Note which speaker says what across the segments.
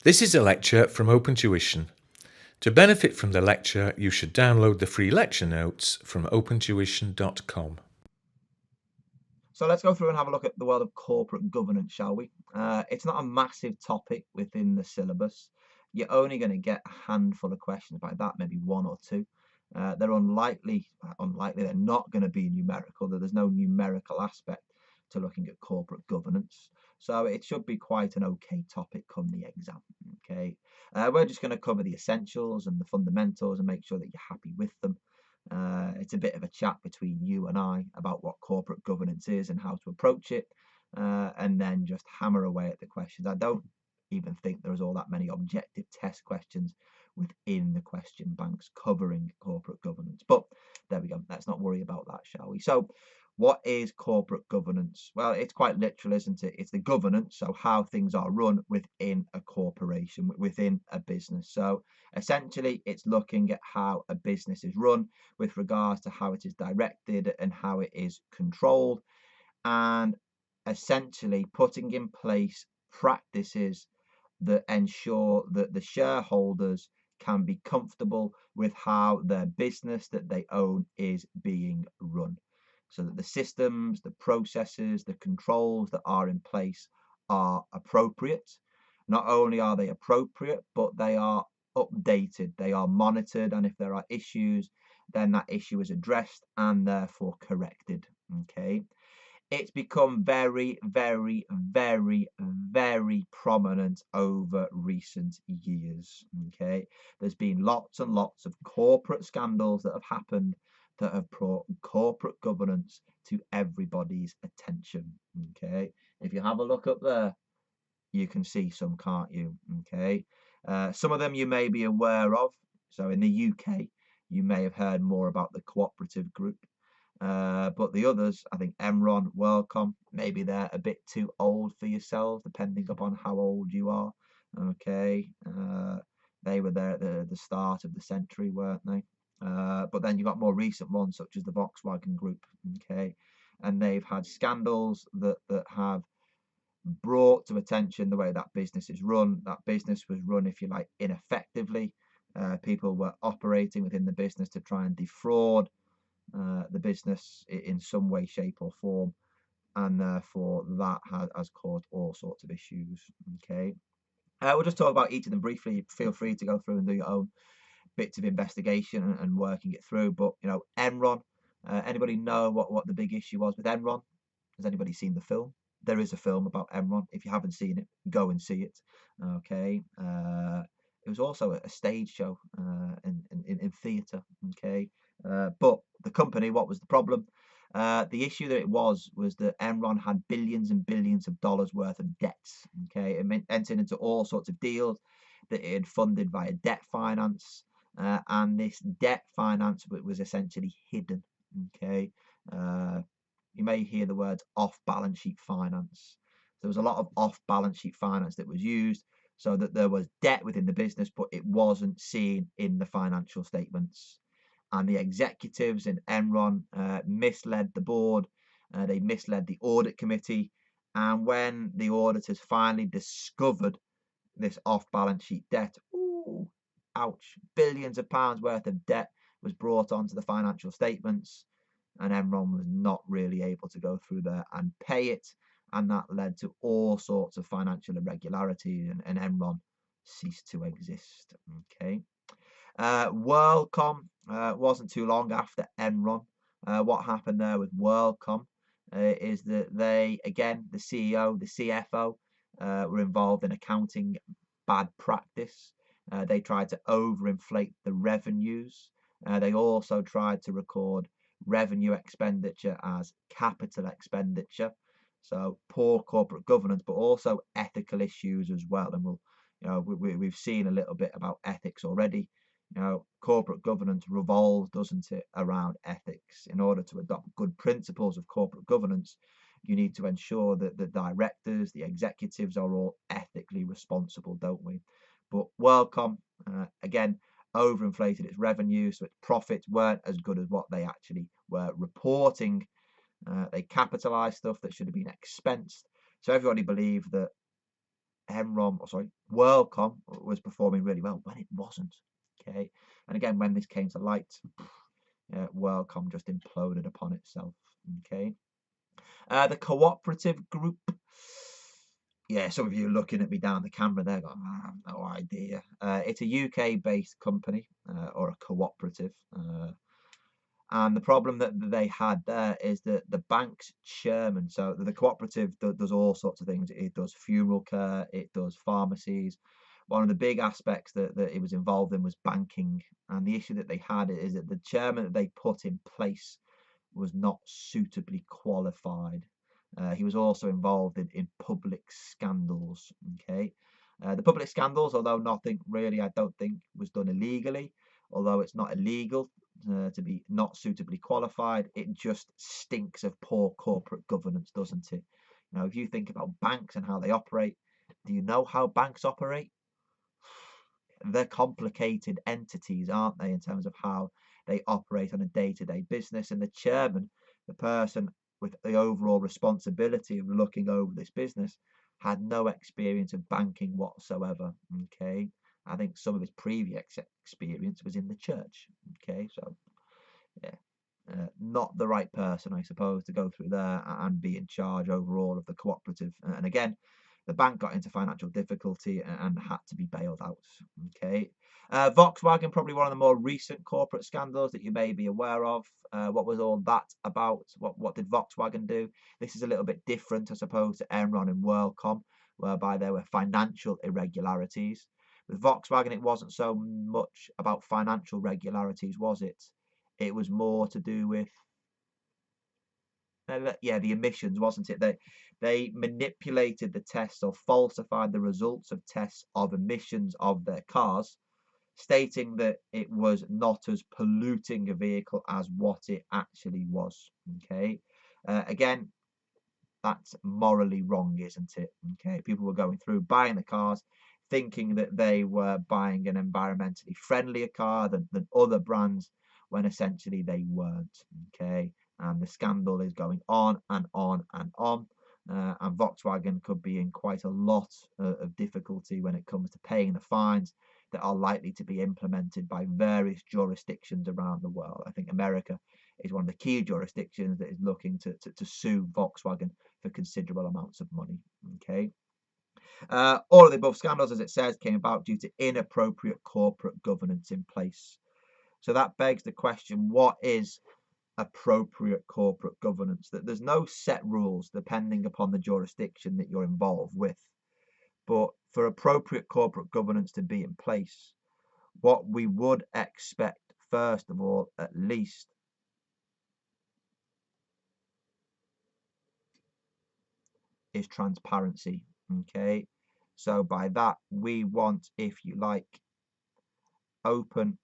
Speaker 1: This is a lecture from Open Tuition. To benefit from the lecture, you should download the free lecture notes from opentuition.com.
Speaker 2: So let's go through and have a look at the world of corporate governance, shall we? It's not a massive topic within the syllabus. You're only going to get a handful of questions like that, maybe one or two. They're unlikely, they're not going to be numerical. There's no numerical aspect to looking at corporate governance. So it should be quite an okay topic come the exam. Okay, we're just going to cover the essentials and the fundamentals and make sure that you're happy with them. It's a bit of a chat between you and I about what corporate governance is and how to approach it, and then just hammer away at the questions. I don't even think there's all that many objective test questions within the question banks covering corporate governance. But there we go. Let's not worry about that, shall we? So what is corporate governance? Well, it's quite literal, isn't it? It's the governance, so how things are run within a corporation, within a business. So essentially, it's looking at how a business is run with regards to how it is directed and how it is controlled, and essentially putting in place practices that ensure that the shareholders can be comfortable with how their business that they own is being run, so that the systems, the processes, the controls that are in place are appropriate. Not only are they appropriate, but they are updated, they are monitored, and if there are issues, then that issue is addressed and therefore corrected. Okay, it's become very, very, very, very prominent over recent years. Okay, there's been lots and lots of corporate scandals that have happened that have brought corporate governance to everybody's attention. Okay, if you have a look up there, you can see some, can't you? Okay, some of them you may be aware of. So in the UK, you may have heard more about the cooperative group. But the others, I think Enron, WorldCom, maybe they're a bit too old for yourselves, depending upon how old you are. Okay, they were there at the start of the century, weren't they? But then you've got more recent ones, such as the Volkswagen Group. Okay, and they've had scandals that have brought to attention the way that business is run. That business was run, if you like, ineffectively. People were operating within the business to try and defraud the business in some way, shape, or form, and therefore that has caused all sorts of issues. Okay, we'll just talk about each of them briefly. Feel free to go through and do your own bits of investigation and working it through. But you know, Enron. Anybody know what the big issue was with Enron? Has anybody seen the film? There is a film about Enron. If you haven't seen it, go and see it. Okay. It was also a stage show in theatre. Okay. But the company, what was the problem? The issue that it was that Enron had billions and billions of dollars worth of debts. Okay. It entered into all sorts of deals that it had funded via debt finance. And this debt finance was essentially hidden. Okay. You may hear the words off balance sheet finance. There was a lot of off balance sheet finance that was used so that there was debt within the business, but it wasn't seen in the financial statements. And the executives in Enron misled the board, they misled the audit committee. And when the auditors finally discovered this off balance sheet debt, ooh, ouch, billions of pounds worth of debt was brought onto the financial statements, and Enron was not really able to go through there and pay it, and that led to all sorts of financial irregularities, and Enron ceased to exist. Okay, WorldCom wasn't too long after Enron. What happened there with WorldCom is that they, again, the CEO, the CFO, were involved in accounting bad practice. They tried to overinflate the revenues. They also tried to record revenue expenditure as capital expenditure. So poor corporate governance, but also ethical issues as well. And we've seen a little bit about ethics already. You know, corporate governance revolves, doesn't it, around ethics. In order to adopt good principles of corporate governance, you need to ensure that the directors, the executives are all ethically responsible, don't we? But WorldCom, again, overinflated its revenue, so its profits weren't as good as what they actually were reporting. They capitalized stuff that should have been expensed. So everybody believed that WorldCom was performing really well when it wasn't. Okay, and again, when this came to light, WorldCom just imploded upon itself. Okay, the cooperative group. Yeah, some of you are looking at me down the camera there, going, "I have no idea." It's a UK-based company or a cooperative. And the problem that they had there is that the bank's chairman, so the cooperative does all sorts of things. It does funeral care, it does pharmacies. One of the big aspects that it was involved in was banking. And the issue that they had is that the chairman that they put in place was not suitably qualified. He was also involved in public scandals. Okay. The public scandals, although nothing really, I don't think, was done illegally, although it's not illegal to be not suitably qualified, it just stinks of poor corporate governance, doesn't it? Now, if you think about banks and how they operate, do you know how banks operate? They're complicated entities, aren't they, in terms of how they operate on a day-to-day business. And the chairman, the person with the overall responsibility of looking over this business, had no experience of banking whatsoever. Okay, I think some of his previous experience was in the church. Okay, so yeah, not the right person, I suppose, to go through there and be in charge overall of the cooperative. And again, the bank got into financial difficulty and had to be bailed out. Okay. Volkswagen, probably one of the more recent corporate scandals that you may be aware of. What was all that about? What did Volkswagen do? This is a little bit different, I suppose, to Enron and WorldCom, whereby there were financial irregularities. With Volkswagen, it wasn't so much about financial regularities, was it? It was more to do with the emissions, wasn't it? They manipulated the tests or falsified the results of tests of emissions of their cars, stating that it was not as polluting a vehicle as what it actually was. Okay, again, that's morally wrong, isn't it? Okay, people were going through buying the cars, thinking that they were buying an environmentally friendlier car than other brands, when essentially they weren't. Okay, and the scandal is going on and on and on. And Volkswagen could be in quite a lot of difficulty when it comes to paying the fines that are likely to be implemented by various jurisdictions around the world. I think America is one of the key jurisdictions that is looking to sue Volkswagen for considerable amounts of money. Okay. All of the above scandals, as it says, came about due to inappropriate corporate governance in place. So that begs the question, what is appropriate corporate governance? That there's no set rules depending upon the jurisdiction that you're involved with. But for appropriate corporate governance to be in place, what we would expect, first of all, at least, is transparency. Okay, so by that we want, if you like, open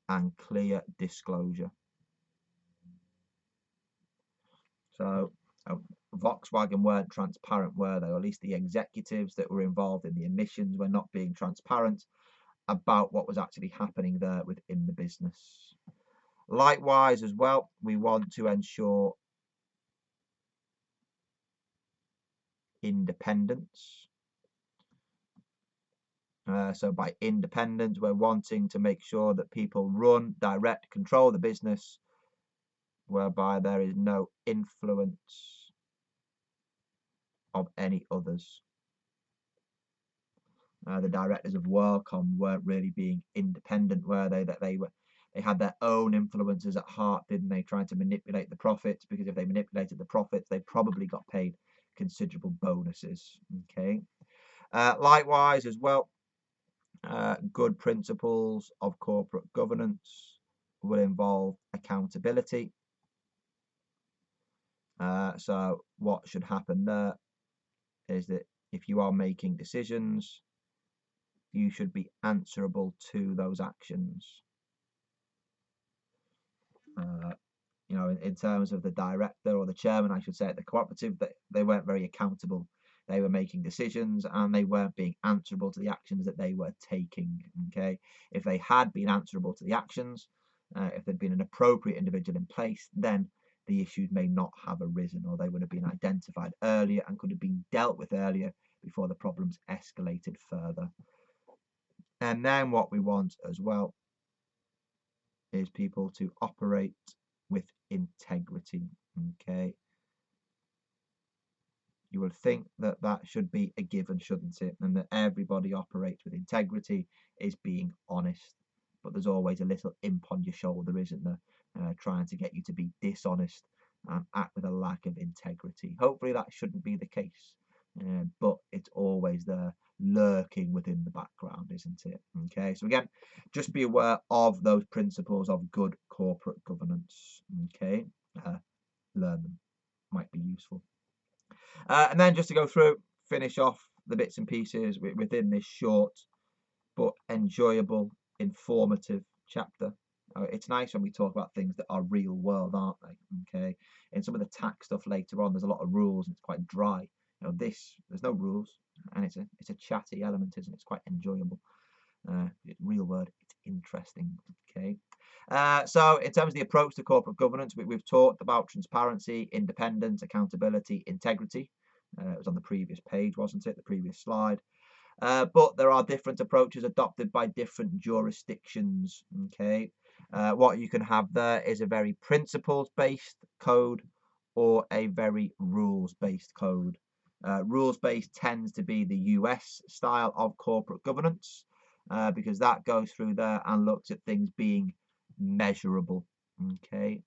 Speaker 2: and clear disclosure. So Volkswagen weren't transparent, were they? Or at least the executives that were involved in the emissions were not being transparent about what was actually happening there within the business. Likewise, as well, we want to ensure independence. So by independence, we're wanting to make sure that people run, direct, control the business, whereby there is no influence of any others. The directors of WorldCom weren't really being independent, were they? That they had their own influences at heart, didn't they? Trying to manipulate the profits, because if they manipulated the profits, they probably got paid considerable bonuses. Okay. Likewise, as well, good principles of corporate governance will involve accountability. So what should happen there is that if you are making decisions, you should be answerable to those actions. In terms of the director or the chairman, I should say, at the cooperative, that they weren't very accountable. They were making decisions and they weren't being answerable to the actions that they were taking. Okay, if they had been answerable to the actions, if there'd been an appropriate individual in place, then the issues may not have arisen, or they would have been identified earlier and could have been dealt with earlier before the problems escalated further. And then what we want as well is people to operate with integrity. Okay. You would think that that should be a given, shouldn't it? And that everybody operates with integrity, is being honest. But there's always a little imp on your shoulder, isn't there? Trying to get you to be dishonest and act with a lack of integrity. Hopefully that shouldn't be the case. But it's always there, lurking within the background, isn't it? Okay, so again, just be aware of those principles of good corporate governance. Okay, learn them, might be useful. And then just to go through, finish off the bits and pieces within this short but enjoyable, informative chapter. It's nice when we talk about things that are real world, aren't they? Okay. In some of the tax stuff later on, there's a lot of rules and it's quite dry. There's no rules, and it's a chatty element, isn't it? It's quite enjoyable. Real word, it's interesting. Okay. So in terms of the approach to corporate governance, we've talked about transparency, independence, accountability, integrity. It was on the previous page, wasn't it? The previous slide. But there are different approaches adopted by different jurisdictions. Okay. What you can have there is a very principles-based code or a very rules-based code. Rules-based tends to be the US style of corporate governance, because that goes through there and looks at things being measurable. Okay.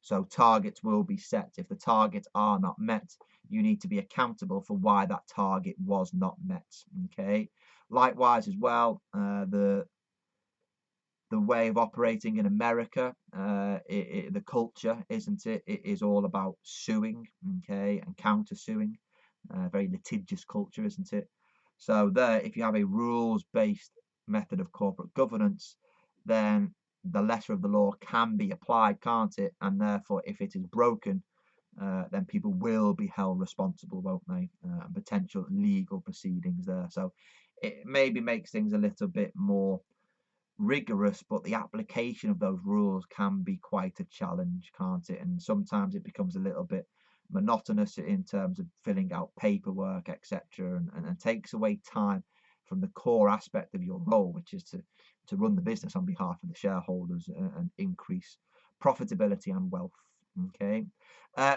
Speaker 2: So targets will be set. If the targets are not met, you need to be accountable for why that target was not met. Okay. Likewise as well, the way of operating in America, the culture, isn't it? It is all about suing, okay, and counter-suing. Very litigious culture, isn't it? So there, if you have a rules-based method of corporate governance, then the letter of the law can be applied, can't it? And therefore, if it is broken, then people will be held responsible, won't they? And potential legal proceedings there. So it maybe makes things a little bit more rigorous, but the application of those rules can be quite a challenge, can't it? And sometimes it becomes a little bit monotonous in terms of filling out paperwork, etc., and takes away time from the core aspect of your role, which is to run the business on behalf of the shareholders and increase profitability and wealth. Okay.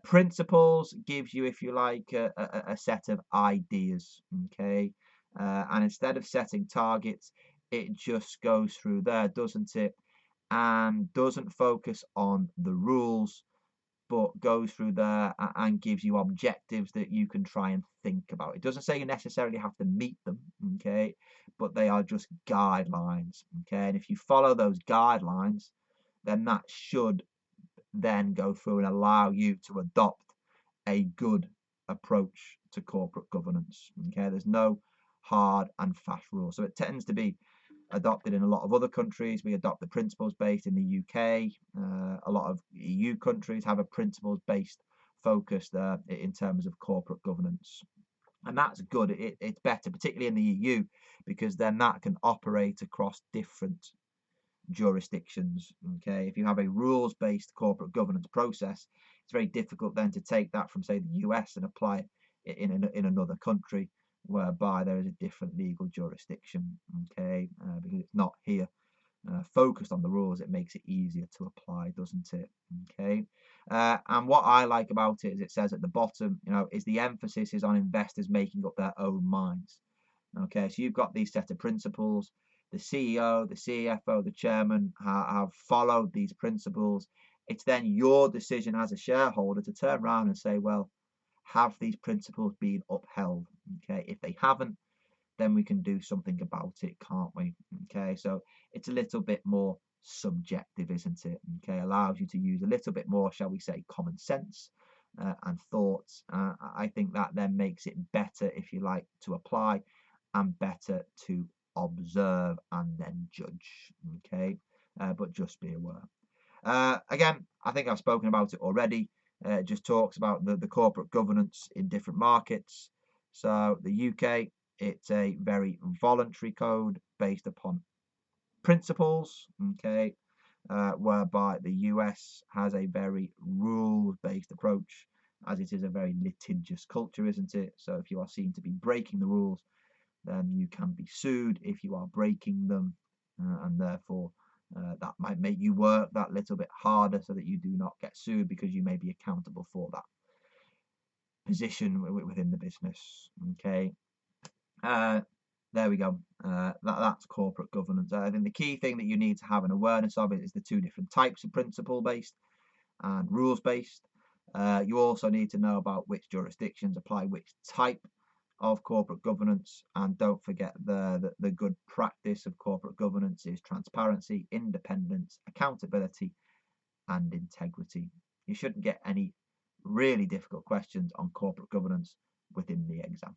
Speaker 2: Principles gives you, if you like, a set of ideas. Okay. And instead of setting targets, it just goes through there, doesn't it? And doesn't focus on the rules, but goes through there and gives you objectives that you can try and think about. It doesn't say you necessarily have to meet them, okay? But they are just guidelines, okay? And if you follow those guidelines, then that should then go through and allow you to adopt a good approach to corporate governance, okay? There's no hard and fast rules. So it tends to be adopted in a lot of other countries. We adopt the principles based in the UK. A lot of EU countries have a principles based focus there in terms of corporate governance. And that's good. It's better, particularly in the EU, because then that can operate across different jurisdictions. Okay, if you have a rules based corporate governance process, it's very difficult then to take that from, say, the US and apply it in another country whereby there is a different legal jurisdiction. Okay, because it's not here focused on the rules, it makes it easier to apply, doesn't it? Okay. And what I like about it is it says at the bottom, is the emphasis is on investors making up their own minds. Okay, so you've got these set of principles. The CEO, the CFO, the chairman have followed these principles. It's then your decision as a shareholder to turn around and say, well, have these principles been upheld? Okay, if they haven't, then we can do something about it, can't we? Okay, so it's a little bit more subjective, isn't it? Okay, allows you to use a little bit more, shall we say, common sense and thoughts. I think that then makes it better, if you like, to apply and better to observe and then judge. Okay, but just be aware. Again, I think I've spoken about it already. It just talks about the corporate governance in different markets. So the UK, it's a very voluntary code based upon principles. Okay, whereby the US has a very rules-based approach, as it is a very litigious culture, isn't it? So if you are seen to be breaking the rules, then you can be sued if you are breaking them, and therefore that might make you work that little bit harder so that you do not get sued, because you may be accountable for that position within the business. Okay. There we go. That's corporate governance. I think the key thing that you need to have an awareness of is the two different types of principle-based and rules-based. You also need to know about which jurisdictions apply which type of corporate governance, and don't forget the good practice of corporate governance is transparency, independence, accountability, and integrity. You shouldn't get any really difficult questions on corporate governance within the exam.